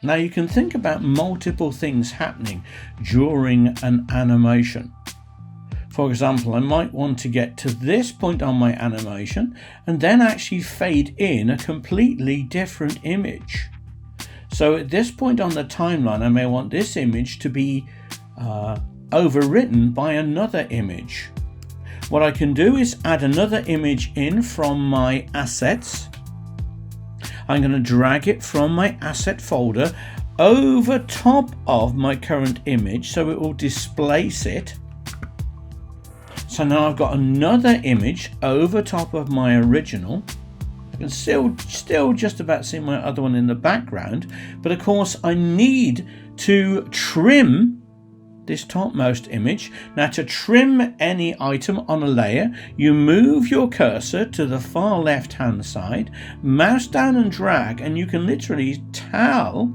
Now you can think about multiple things happening during an animation. For example, I might want to get to this point on my animation and then actually fade in a completely different image. So at this point on the timeline, I may want this image to be overwritten by another image. What I can do is add another image in from my assets. I'm going to drag it from my asset folder over top of my current image so it will displace it. So now I've got another image over top of my original. I can still just about see my other one in the background, but of course I need to trim this topmost image. Now to trim any item on a layer, you move your cursor to the far left hand side, mouse down and drag, and you can literally tell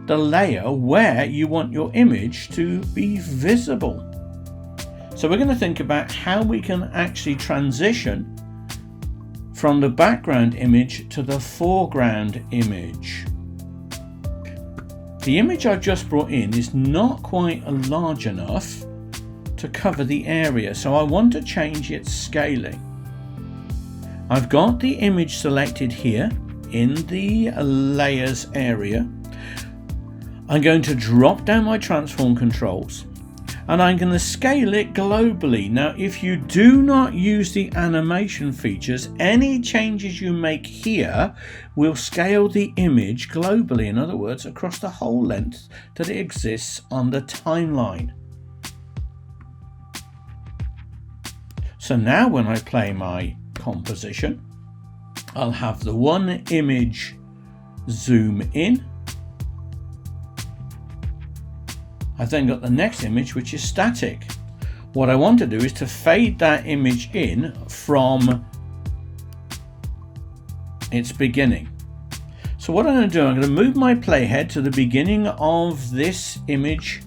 the layer where you want your image to be visible. So we're going to think about how we can actually transition from the background image to the foreground image. The image I've just brought in is not quite large enough to cover the area, so I want to change its scaling. I've got the image selected here in the layers area. I'm going to drop down my transform controls and I'm going to scale it globally. Now, if you do not use the animation features, any changes you make here will scale the image globally, in other words, across the whole length that it exists on the timeline. So now when I play my composition, I'll have the one image zoom in. I've then got the next image, which is static. What I want to do is to fade that image in from its beginning. So what I'm going to do, I'm going to move my playhead to the beginning of this image.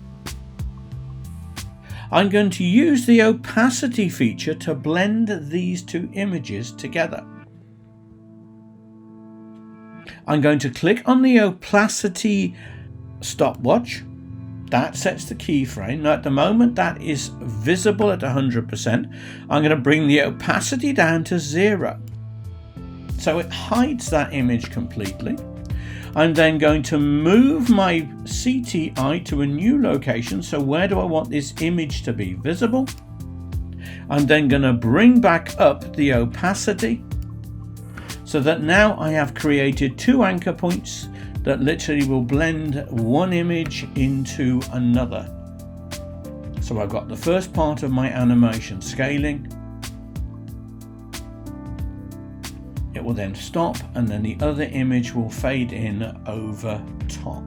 I'm going to use the opacity feature to blend these two images together. I'm going to click on the opacity stopwatch. That sets the keyframe. Now at the moment that is visible at 100%. I'm going to bring the opacity down to 0. So it hides that image completely. I'm then going to move my CTI to a new location. So where do I want this image to be visible? I'm then going to bring back up the opacity so that now I have created two anchor points that literally will blend one image into another. So I've got the first part of my animation scaling. It will then stop and then the other image will fade in over top.